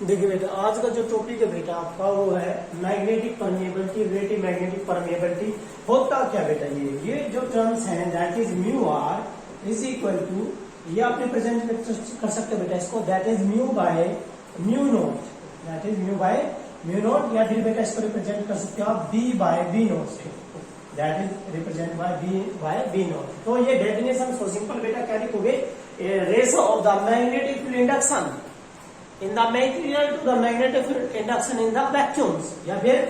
देखिए बेटा, आज का जो टॉपिक है बेटा आपका वो है magnetic permeability, relative magnetic permeability. होता क्या बेटा, ये जो टर्म्स हैं that is mu r is equal to, ये आप रिप्रेजेंट कर सकते हो बेटा इसको, that is mu by mu naught, that is mu by mu naught, या फिर बेटा इसको रिप्रेजेंट कर सकते हो आप B by B naught, that is represent by B naught. तो ये डेफिनेशन सो सिंपल बेटा, क्या लिखोगे, ratio of the magnetic field induction in the material to the magnetic field induction in the vacuums, या फिर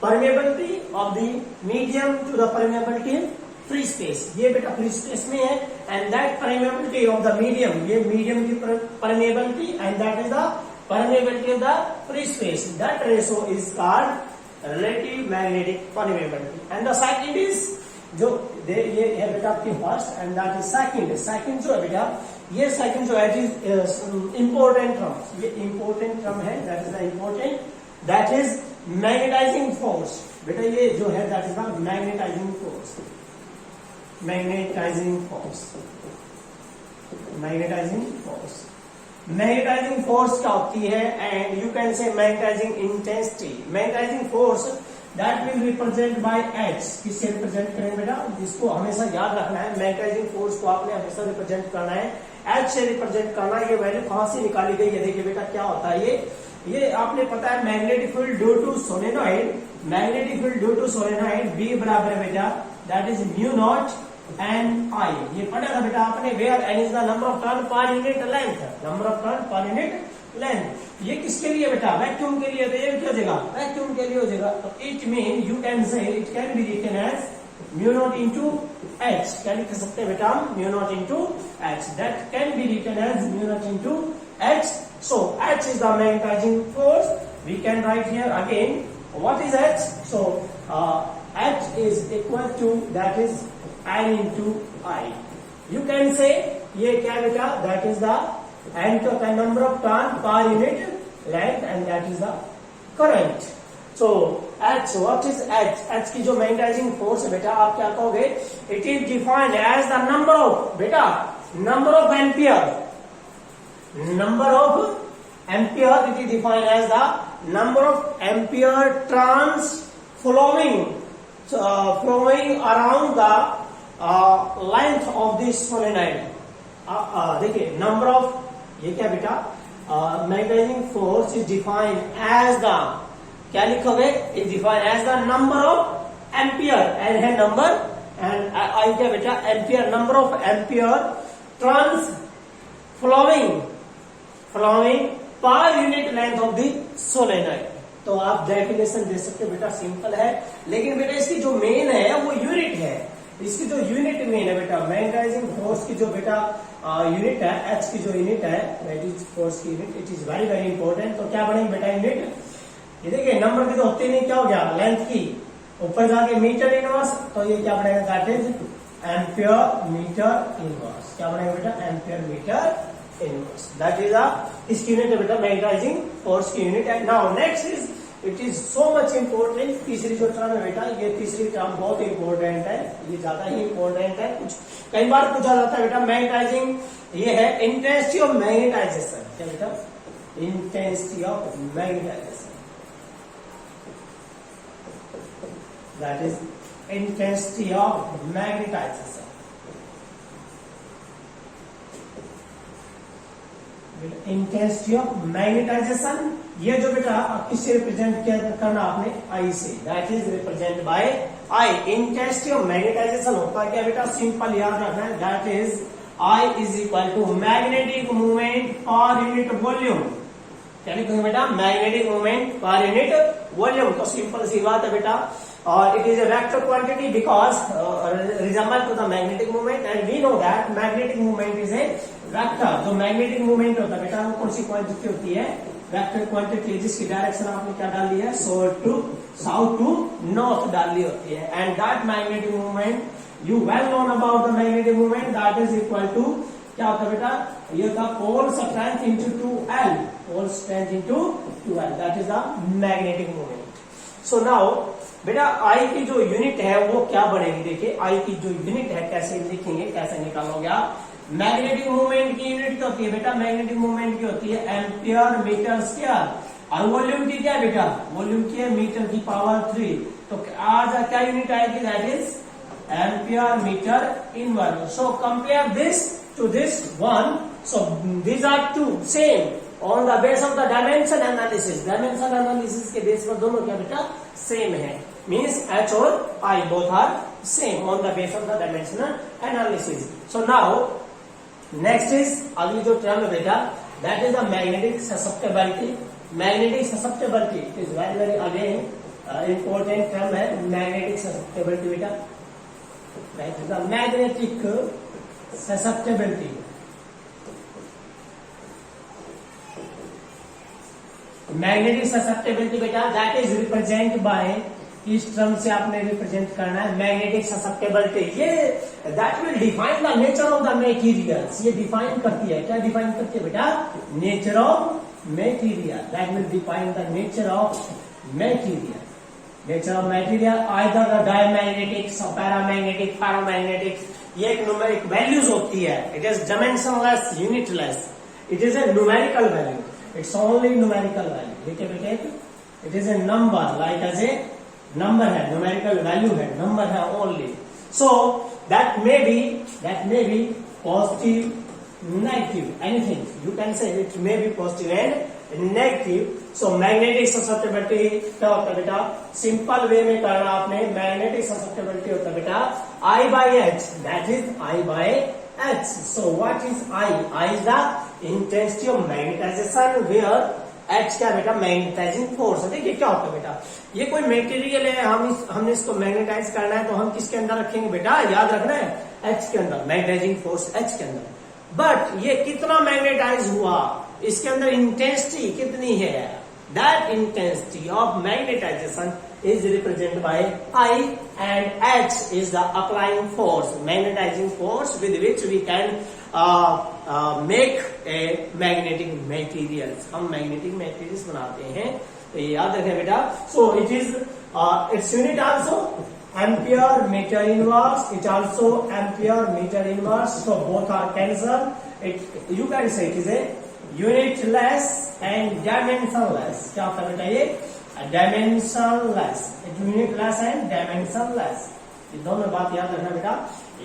permeability of the medium to the permeability in free space, ये बेटा free space में है, and that permeability of the medium, ये medium की permeability and that is the permeability of the free space, that ratio is called relative magnetic permeability, and the second is जो ये है बेटा आपकी first and that is second. Second जो है बेटा, ये सेकंड जो है इंपॉर्टेंट टर्म, ये इंपॉर्टेंट टर्म है, that is the important, that is magnetising force. बेटा ये जो है that is the magnetising force, magnetising force, magnetising force. Magnetising force क्या होती है, and you can say magnetising intensity. Magnetising force that will represent by H, किससे represent करेंगे बेटा, जिसको हमेशा याद रखना है, मैग्नेटाइजिंग फोर्स को आपने हमेशा रिप्रेजेंट करना है, एच से रिप्रेजेंट करना है। ये वैल्यू कहां से निकाली गई है, देखिए बेटा क्या होता है, ये आपने पता है magnetic field due to solenoid, magnetic field due to solenoid B बराबर है बेटा that is mu not N I, ये पढ़ा था बेटा आपने, where N is the number of turn per unit length, number of turn per unit length. ये किसके लिए बेटा, वैक्यूम के लिए, तो ये क्या हो जाएगा, वैक्यूम के लिए हो जाएगा। तो it mean you can say it can be written as mu naught into H, क्या लिख सकते हैं बेटा, mu naught into H, that can be written as mu naught into H. So H is the magnetising force, we can write here again what is H. So H is equal to that is n into I. You can say ये क्या बेटा, that is the and the number of turn per unit length and that is the current. So H, what is H? H की जो magnetising force है बेटा, आप क्या कहोगे, it is defined as the number of बेटा number of ampere, number of ampere, it is defined as the number of ampere turns flowing around the length of this solenoid. देखिए number of, ये क्या बेटा, magnetising force is defined as the, क्या लिखोगे, is defined as the number of ampere, n है number and I क्या बेटा ampere, number of ampere turns flowing per unit length of the solenoid. तो आप डेफिनेशन दे सकते हो बेटा, सिंपल है, लेकिन बेटा इसकी जो मेन है वो यूनिट है, इसकी जो यूनिट मेन है बेटा, मैग्नेटाइजिंग फोर्स की जो बेटा यूनिट है, एच की जो यूनिट है, मैग्नेटिक फोर्स की unit, it is very very important. तो क्या बनेगी बेटा यूनिट, ये देखिए नंबर की तो होती नहीं, क्या हो गया लेंथ की, ऊपर जाके मीटर इनवर्स, तो ये क्या बनेगा, that is ampere metre inverse, क्या बनेगा बेटा, ampere metre inverse, that is इसकी यूनिट है बेटा मैग्नेटाइजिंग फोर्स की यूनिट है। Now next is, it is so much important, तीसरी जो टर्म है बेटा, ये तीसरी टर्म बहुत इंपॉर्टेंट है, ये ज्यादा ही इंपॉर्टेंट है, कुछ कई बार पूछा जाता है बेटा मैग्नेटाइजिंग, ये है इंटेंसिटी ऑफ मैग्नेटाइजेशन, क्या बेटा, intensity of magnetisation, that is intensity of magnetisation. Intensity of magnetisation, ये जो बेटा किससे रिप्रेजेंट करना आपने, I say, that is represent by I. Intensity of magnetisation होता है क्या बेटा, सिंपल याद रखना है, that is I is equal to magnetic movement per unit volume, क्या लिखोगे बेटा, magnetic movement per unit volume. तो सिंपल सी बात है बेटा, और it is a vector quantity because resemble to the magnetic movement and we know that magnetic movement is a vector। जो magnetic movement होता है बेटा वो कौन सी क्वांटिटी होती है, वेक्टर क्वांटिटी, जिसकी डायरेक्शन आपने क्या डाल दी है, साउथ टू नॉर्थ डाल दी होती है, and that magnetic movement you well known about the magnetic movement, that is equal to क्या होता है बेटा, ये होता है pole strength into 2L, pole strength into 2L, that is the magnetic movement. So now बेटा आई की जो यूनिट है वो क्या बनेगी, देखिए आई की जो यूनिट है कैसे लिखेंगे, कैसे निकालोगे आप, मैग्नेटिक मूवमेंट की यूनिट क्या होती है बेटा? मैग्नेटिक मूवमेंट की होती है एम्पियर मीटर स्क्वायर। और वॉल्यूम की क्या है बेटा? वॉल्यूम की है मीटर की पावर 3। तो आज क्या यूनिट आएगी? That is ampere metre inverse. So compare this to this one. So these are two same on the base of the dimension analysis. Dimension analysis के बेस पर दोनों क्या बेटा? सेम है। मीन्स एच और I both are same on the base of the dimensional analysis. So now next is अगली जो term है बेटा, that is the magnetic susceptibility. Magnetic susceptibility is very very again important term है magnetic susceptibility बेटा। That is the magnetic susceptibility. Magnetic susceptibility बेटा that is represent bye, इस term से आपने रिप्रेजेंट करना है मैग्नेटिक ससेप्टेबिलिटी। ये that will define the nature of the materials. ये डिफाइन करती है, क्या डिफाइन करती है बेटा? Nature of material. That will define the nature of material. Nature of material either the diamagnetic, paramagnetic, ferromagnetic. ये एक न्यूमेरिक वैल्यूज होती है। It is dimensionless, unitless. It is a numerical value. It's only numerical value. ठीक है बेटे? It is a number, like as a number है, numerical value है, number है only. So that may be positive, negative, anything you can say. It may be positive and negative. So magnetic susceptibility क्या होता है बेटा? Simple way में करना आपने। मैग्नेटिक ससेप्टेबिलिटी होता है बेटा I by H, that is I by H. So what is I? I is the intensity of magnetization, where H क्या बेटा? Magnetising force. देखिए क्या होता है बेटा, ये कोई मटेरियल है, हमने इसको मैग्नेटाइज करना है, तो हम किसके अंदर रखेंगे बेटा? याद रखना है H के अंदर, मैग्नेटाइजिंग फोर्स H के अंदर। बट ये कितना मैग्नेटाइज हुआ, इसके अंदर इंटेंसिटी कितनी है? That intensity of magnetisation is represented by I, and H is the applying force, magnetizing force with which we can make a magnetic materials. हम magnetic materials बनाते हैं, तो ये याद रखें बेटा। So it is its unit also ampere meter inverse. It also ampere meter inverse. So both are cancelled. It you can say it is a unitless and dimensionless. क्या होता है बेटा? ये डायमेंशनलेस, यूनिटलेस एंड डायमेंशनलेस। ये दोनों बात याद रखना बेटा,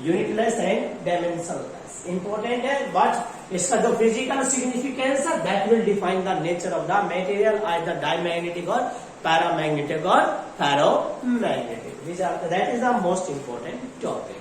यूनिटलेस एंड डायमेंशनलेस इंपॉर्टेंट है। बट इसका जो फिजिकल सिग्निफिकेंस है that will define the nature of the material, either diamagnetic और पैरामैग्नेटिक और ferromagnetic. That is the most important topic.